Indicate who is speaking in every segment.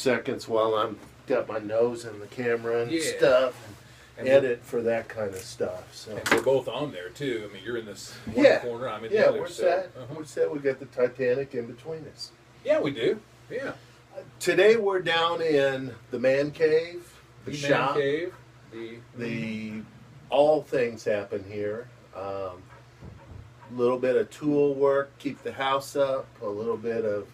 Speaker 1: seconds while I'm got my nose in the camera and
Speaker 2: Yeah.
Speaker 1: stuff.
Speaker 2: And
Speaker 1: Edit for that kind of stuff. So
Speaker 2: And we're both on there too. I mean, you're in this one
Speaker 1: Yeah.
Speaker 2: corner, I'm in the
Speaker 1: yeah,
Speaker 2: other.
Speaker 1: we're
Speaker 2: so,
Speaker 1: set.
Speaker 2: uh-huh.
Speaker 1: We're set. We got the Titanic in between us.
Speaker 2: Yeah, we do. Yeah.
Speaker 1: Today we're down in the man cave, the
Speaker 2: The
Speaker 1: shop.
Speaker 2: man cave.
Speaker 1: The all things happen here. Little bit of tool work, keep the house up. A little bit of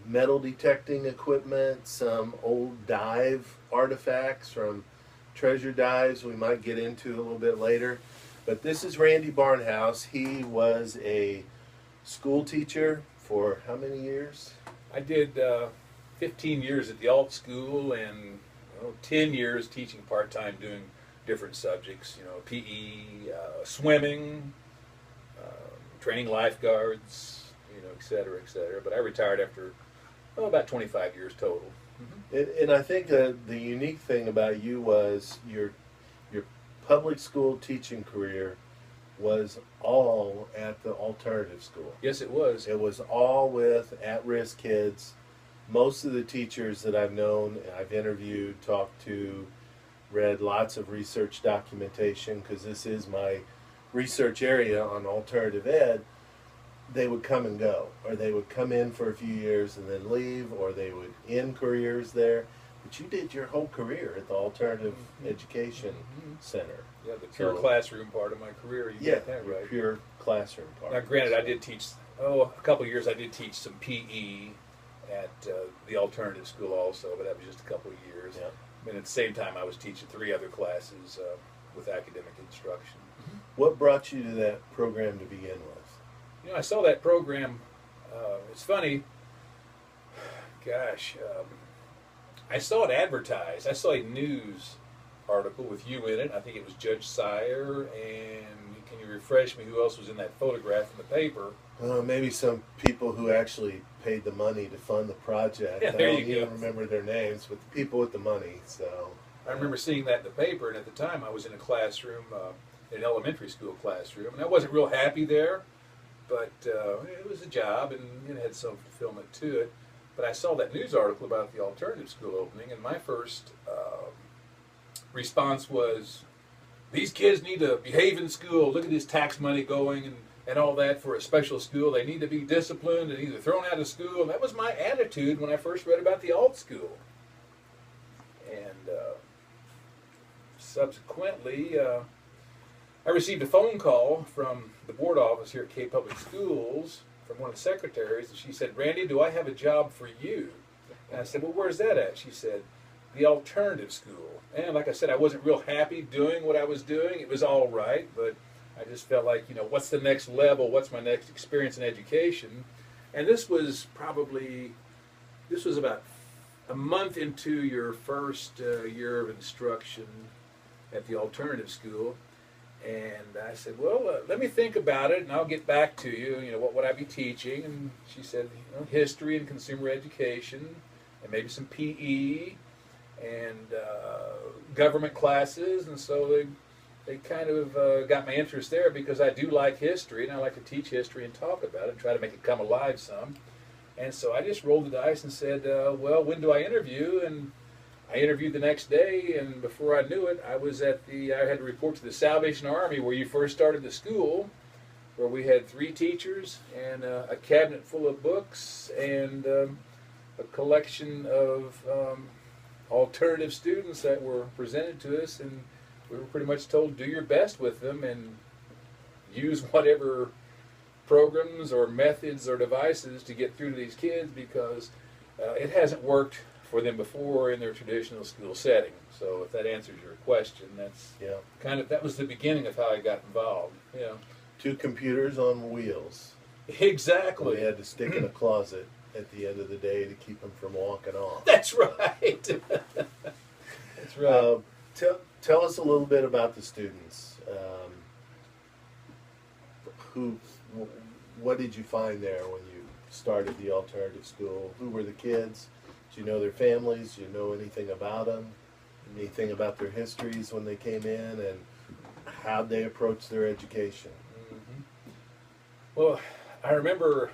Speaker 1: metal detecting equipment. Some old dive artifacts from treasure dives we might get into a little bit later. But this is Randy Barnhouse. He was a school teacher for how many years?
Speaker 2: I did 15 years at the alt school and 10 years teaching part-time doing different subjects, PE, swimming, training lifeguards, et cetera, et cetera. But I retired after about 25 years total.
Speaker 1: And I think the unique thing about you was your public school teaching career was all at the alternative school.
Speaker 2: Yes, it was.
Speaker 1: It was all with at-risk kids. Most of the teachers that I've known, I've interviewed, talked to, read lots of research documentation, because this is my research area on alternative ed. They would come and go, or they would come in for a few years and then leave, or they would end careers there. But you did your whole career at the Alternative Education Center.
Speaker 2: Yeah, the pure
Speaker 1: So-
Speaker 2: classroom part of my career. You got that right.
Speaker 1: Pure classroom part.
Speaker 2: Now, granted, I did teach, a couple of years I did teach some PE at the alternative school also, but that was just a couple of years.
Speaker 1: Yeah.
Speaker 2: And at the same time, I was teaching 3 other classes with academic instruction.
Speaker 1: What brought you to that program to begin with?
Speaker 2: I saw that program. It's funny. Gosh, I saw it advertised. I saw a news article with you in it. I think it was Judge Sire, and can you refresh me who else was in that photograph in the paper?
Speaker 1: Maybe some people who actually paid the money to fund the project.
Speaker 2: Yeah, there
Speaker 1: I
Speaker 2: you
Speaker 1: don't even
Speaker 2: go.
Speaker 1: remember their names, but the people with the money. So
Speaker 2: I remember seeing that in the paper, and at the time I was in a classroom, an elementary school classroom, and I wasn't real happy there, but it was a job, and it had some fulfillment to it. But I saw that news article about the alternative school opening, and my first response was, these kids need to behave in school. Look at this tax money going and all that for a special school. They need to be disciplined and either thrown out of school. And that was my attitude when I first read about the alt school. And subsequently, I received a phone call from the board office here at K Public Schools from one of the secretaries, and she said, Randy, do I have a job for you? And I said, well, where's that at? She said, the alternative school. And like I said, I wasn't real happy doing what I was doing. It was all right, but I just felt like, what's the next level? What's my next experience in education? And this was about a month into your first year of instruction at the alternative school. And I said, well, let me think about it, and I'll get back to you. What would I be teaching? And she said, history and consumer education, and maybe some PE, and government classes. And so they kind of got my interest there because I do like history, and I like to teach history and talk about it and try to make it come alive some. And so I just rolled the dice and said, well, when do I interview? And I interviewed the next day, and before I knew it, I had to report to the Salvation Army, where you first started the school, where we had 3 teachers and a cabinet full of books and a collection of alternative students that were presented to us, and we were pretty much told, do your best with them and use whatever programs or methods or devices to get through to these kids, because it hasn't worked for them before in their traditional school setting. So if that answers your question, that's that was the beginning of how I got involved.
Speaker 1: 2 computers on wheels.
Speaker 2: Exactly.
Speaker 1: We had to stick in a closet at the end of the day to keep them from walking off.
Speaker 2: That's right. That's right.
Speaker 1: Tell us a little bit about the students. What did you find there when you started the alternative school? Who were the kids? Do you know their families? Do you know anything about them? Anything about their histories when they came in, and how'd they approach their education?
Speaker 2: Mm-hmm. Well, I remember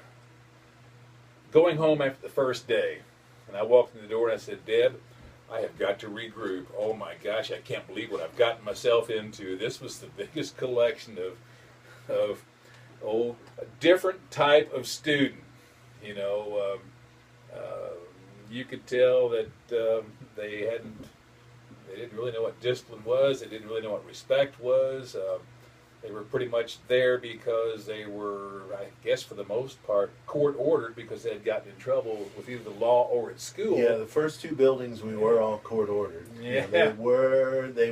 Speaker 2: going home after the first day. And I walked in the door and I said, Deb, I have got to regroup. Oh my gosh, I can't believe what I've gotten myself into. This was the biggest collection of a different type of student. You know, you could tell that they didn't really know what discipline was. They didn't really know what respect was. They were pretty much there because they were, I guess, for the most part, court ordered because they had gotten in trouble with either the law or at school.
Speaker 1: Yeah, the first two buildings we were all court ordered.
Speaker 2: Yeah.
Speaker 1: They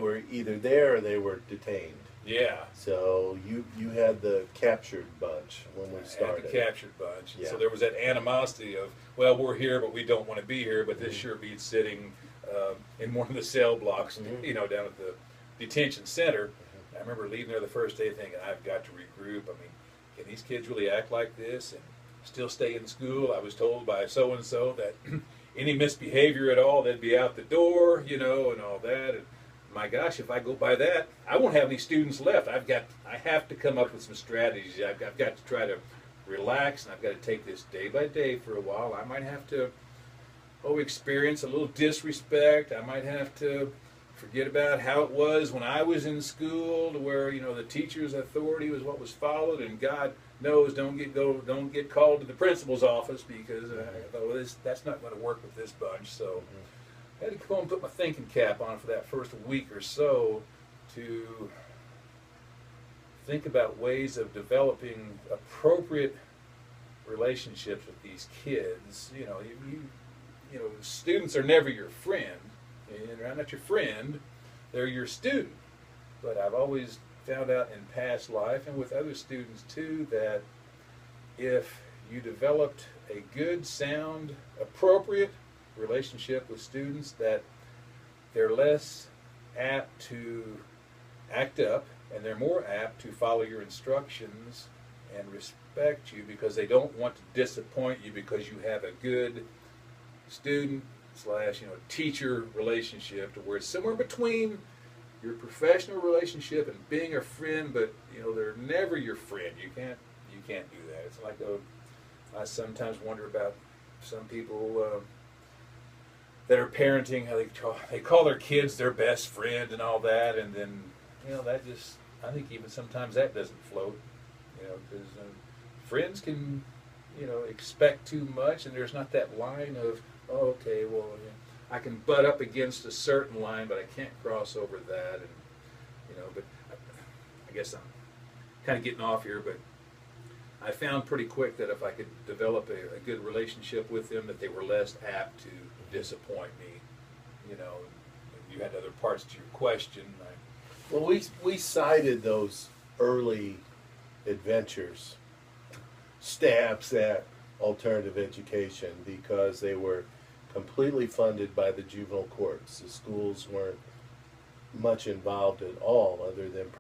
Speaker 1: were either there or they were detained.
Speaker 2: Yeah.
Speaker 1: So you had the captured bunch when we started.
Speaker 2: Had the captured bunch.
Speaker 1: Yeah.
Speaker 2: So there was that animosity of, well, we're here, but we don't want to be here. But this sure beats sitting in one of the cell blocks, you know, down at the detention center. I remember leaving there the first day thinking, I've got to regroup. I mean, can these kids really act like this and still stay in school? I was told by so-and-so that any misbehavior at all, they'd be out the door, you know, and all that. And my gosh, if I go by that, I won't have any students left. I have to come up with some strategies. I've got to try to relax, and I've got to take this day by day for a while. I might have to, experience a little disrespect. I might have to forget about how it was when I was in school, to where, you know, the teacher's authority was what was followed, and God knows don't get called to the principal's office because that's not going to work with this bunch. So I had to come home and put my thinking cap on for that first week or so to think about ways of developing appropriate relationships with these kids. You know, you know, students are never your friend. They're not your friend, they're your student. But I've always found out in past life and with other students too that if you developed a good, sound, appropriate relationship with students, that they're less apt to act up and they're more apt to follow your instructions and respect you because they don't want to disappoint you because you have a good student / teacher relationship, to where it's somewhere between your professional relationship and being a friend, but they're never your friend. You can't do that. It's like I sometimes wonder about some people that are parenting, how they call their kids their best friend and all that, and then that just, I think even sometimes that doesn't float, because friends can expect too much, and there's not that line of, oh, okay, well, I can butt up against a certain line, but I can't cross over that, and but I guess I'm kind of getting off here, but I found pretty quick that if I could develop a good relationship with them, that they were less apt to disappoint me. You had other parts to your question.
Speaker 1: Well, we cited those early adventures, stabs at alternative education, because they were completely funded by the juvenile courts. The schools weren't much involved at all, other than